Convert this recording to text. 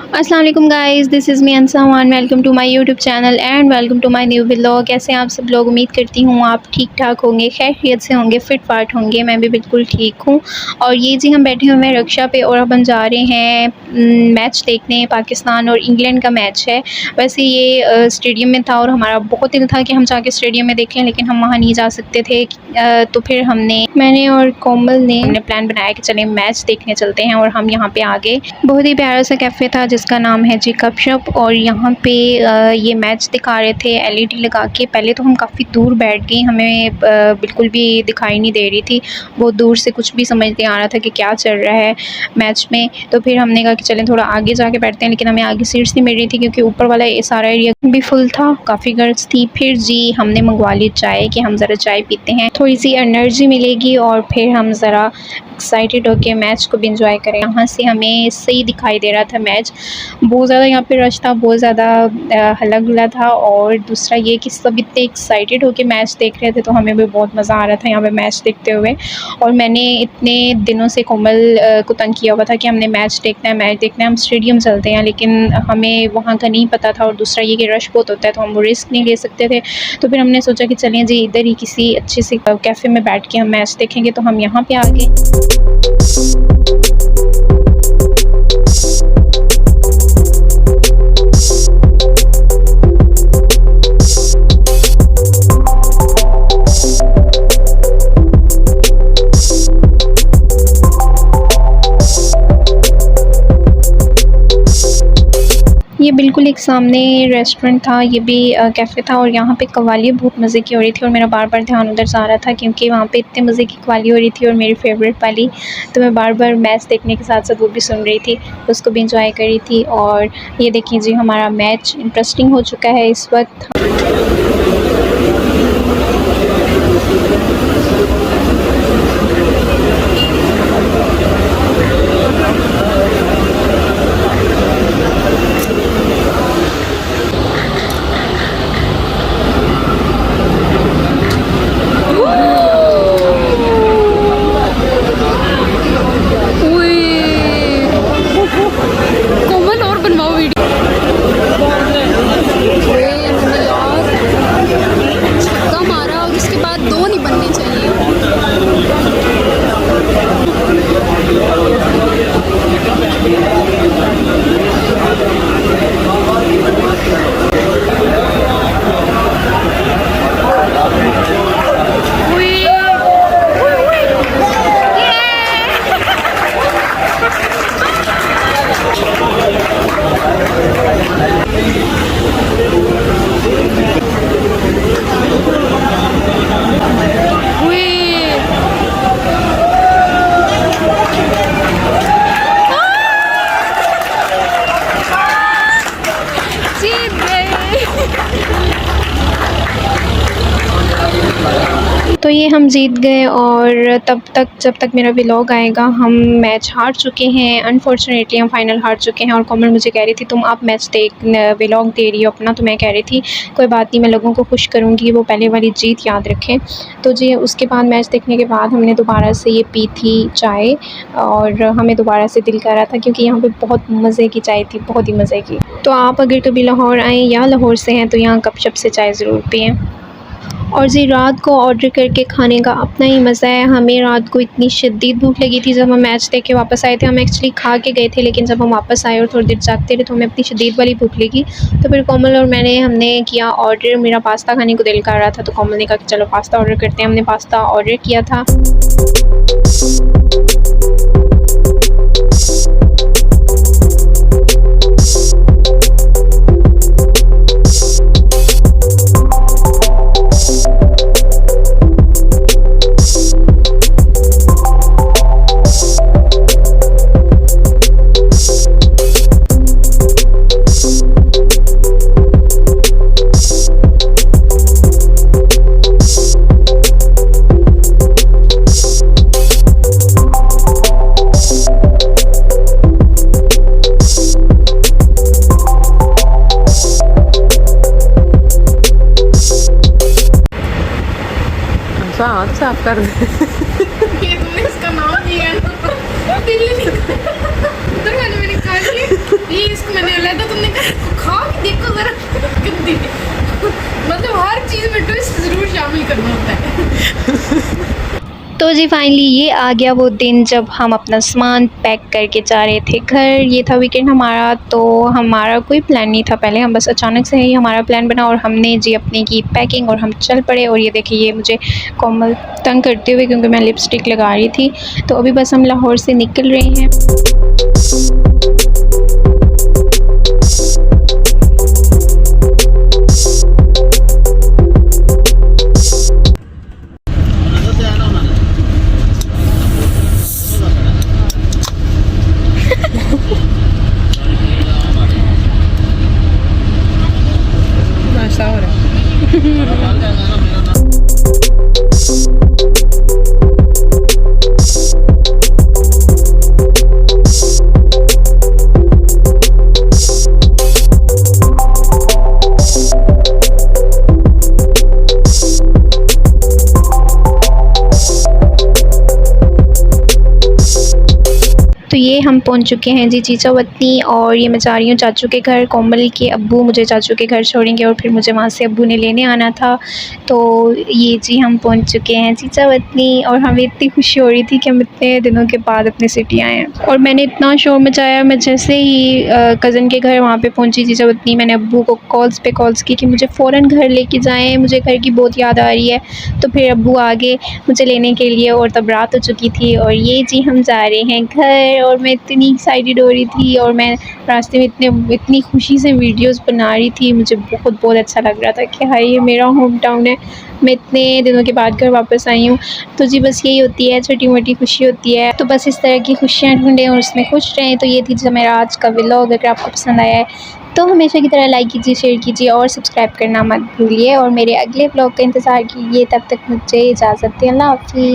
अस्सलाम वालेकुम guys, this is me Ansaman. Welcome to my YouTube channel and welcome to my new vlog. कैसे हैं आप सब लोग? उम्मीद करती हूँ आप ठीक ठाक होंगे, खैरियत से होंगे, फिट फाट होंगे। मैं भी बिल्कुल ठीक हूँ। और ये जी हम बैठे हुए हैं रिक्शा पे और अब हम जा रहे हैं मैच देखने। पाकिस्तान और इंग्लैंड का मैच है। वैसे ये स्टेडियम में था और हमारा बहुत दिल था कि हम जाके स्टेडियम में देखें, लेकिन हम वहाँ नहीं जा सकते थे। तो फिर मैंने और कोमल ने हमने प्लान बनाया कि चलें मैच देखने चलते हैं। और हम यहाँ पे आ गए। बहुत ही प्यारा सा कैफ़े था जिसका नाम है जी गपशप। और यहाँ पे ये मैच दिखा रहे थे एलईडी लगा के। पहले तो हम काफ़ी दूर बैठ गए, हमें बिल्कुल भी दिखाई नहीं दे रही थी। बहुत दूर से कुछ भी समझ नहीं आ रहा था कि क्या चल रहा है मैच में। तो फिर हमने कहा कि चलें थोड़ा आगे जाके बैठते हैं, लेकिन हमें आगे सीट्स नहीं मिल रही थी क्योंकि ऊपर वाला ये सारा एरिया भी फुल था, काफ़ी गर्ल्स थी। फिर जी हमने मंगवा ली चाय कि हम ज़रा चाय पीते हैं, थोड़ी सी एनर्जी मिलेगी और फिर हम ज़रा एक्साइटेड होके मैच को भी इंजॉय करें। यहाँ से हमें सही दिखाई दे रहा था मैच। बहुत ज़्यादा यहाँ पे रश था, बहुत ज़्यादा हल्ला गुल्ला था। और दूसरा ये कि सब इतने एक्साइटेड होके मैच देख रहे थे, तो हमें भी बहुत मज़ा आ रहा था यहाँ पे मैच देखते हुए। और मैंने इतने दिनों से कोमल को तंग किया हुआ था कि हमने मैच देखना है, मैच देखना है, हम स्टेडियम चलते हैं, लेकिन हमें वहाँ का नहीं पता था। और दूसरा ये कि रश बहुत होता है तो हम वो रिस्क नहीं ले सकते थे। तो फिर हमने सोचा कि चलें जी इधर ही किसी अच्छे से कैफ़े में बैठ के हम मैच देखेंगे। तो हम यहाँ पे आ गए। ये बिल्कुल एक सामने रेस्टोरेंट था, ये भी कैफ़े था। और यहाँ पे कव्वाली बहुत मज़े की हो रही थी और मेरा बार बार ध्यान उधर जा रहा था क्योंकि वहाँ पे इतने मज़े की कव्वाली हो रही थी और मेरी फेवरेट वाली। तो मैं बार बार मैच देखने के साथ साथ वो भी सुन रही थी, उसको भी इंजॉय कर रही थी। और ये देखिए जी हमारा मैच इंटरेस्टिंग हो चुका है इस वक्त। कोमल और बनवाओ वीडियो। छक्का मारा और उसके बाद दो नहीं बनने चाहिए। जीत गए। तो ये हम जीत गए। और जब तक मेरा व्लॉग आएगा हम मैच हार चुके हैं। अनफॉर्चुनेटली हम फाइनल हार चुके हैं। और कोमल मुझे कह रही थी तुम आप मैच देख व्लॉग दे रही हो अपना, तो मैं कह रही थी कोई बात नहीं, मैं लोगों को खुश करूँगी, वो पहले वाली जीत याद रखें। तो जी उसके बाद मैच देखने के बाद हमने दोबारा से ये पी थी चाय और हमें दोबारा से दिल कर रहा था क्योंकि यहाँ पे बहुत मज़े की चाय थी, बहुत ही मज़े की। तो आप अगर कभी लाहौर आएँ या लाहौर से हैं तो यहाँ गपशप से चाय ज़रूर पिएँ। और जी रात को ऑर्डर करके खाने का अपना ही मज़ा है। हमें रात को इतनी शदीद भूख लगी थी, जब हम मैच देख के वापस आए थे हम एक्चुअली खा के गए थे, लेकिन जब हम वापस आए और थोड़ी देर जागते रहे तो हमें अपनी शदीद वाली भूख लगी। तो फिर कोमल और हमने किया ऑर्डर। मेरा पास्ता खाने को दिल कर रहा था तो कोमल ने कहा कि चलो पास्ता ऑर्डर करते हैं। हमने पास्ता ऑर्डर किया था। हाथ साफ कर दे। ये तुमने इसका नाम दिया है। दिल्ली नहीं उधर मैंने कहा कि ये इसको मैंने अलग तुमने कहा खा के देखो जरा गंदी मतलब हर चीज़ में ट्विस्ट ज़रूर शामिल करना होता है। तो जी फाइनली ये आ गया वो दिन जब हम अपना सामान पैक करके जा रहे थे घर। ये था वीकेंड हमारा, तो हमारा कोई प्लान नहीं था पहले, हम बस अचानक से ही हमारा प्लान बना और हमने जी अपने की पैकिंग और हम चल पड़े। और ये देखिए ये मुझे कोमल तंग करते हुए क्योंकि मैं लिपस्टिक लगा रही थी। तो अभी बस हम लाहौर से निकल रहे हैं। नाश्ता हो रहा है। तो ये हम पहुंच चुके हैं जी चीचा वतनी, और ये मैं जा रही हूँ चाचू के घर। कोमल के अब्बू मुझे चाचू के घर छोड़ेंगे और फिर मुझे वहाँ से अब्बू ने लेने आना था। तो ये जी हम पहुंच चुके हैं चीचा वतनी, और हमें इतनी खुशी हो रही थी कि हम इतने दिनों के बाद अपनी सिटी आए हैं। और मैंने इतना शोर मचाया, मैं जैसे ही कज़न के घर वहाँ पर पहुँची चीचा वतनी, मैंने अब्बू को कॉल्स पे कॉल्स की कि मुझे फ़ौरन घर लेके जाएँ, मुझे घर की बहुत याद आ रही है। तो फिर अब्बू आ गए मुझे लेने के लिए और तब रात हो चुकी थी। और ये जी हम जा रहे हैं घर, और मैं इतनी एक्साइटेड हो रही थी और मैं रास्ते में इतनी खुशी से वीडियोस बना रही थी। मुझे बहुत अच्छा लग रहा था कि हाय ये मेरा होम टाउन है, मैं इतने दिनों के बाद घर वापस आई हूँ। तो जी बस यही होती है, छोटी मोटी खुशी होती है। तो बस इस तरह की खुशियाँ ढूंढें और उसमें खुश रहें। तो ये थी जो मेरा आज का व्लॉग। अगर आपको पसंद आया है तो हमेशा की तरह लाइक कीजिए, शेयर कीजिए और सब्सक्राइब करना मत भूलिए। और मेरे अगले व्लॉग का इंतज़ार कीजिए। तब तक मुझे इजाज़त दें। अल्लाह हाफ़िज़।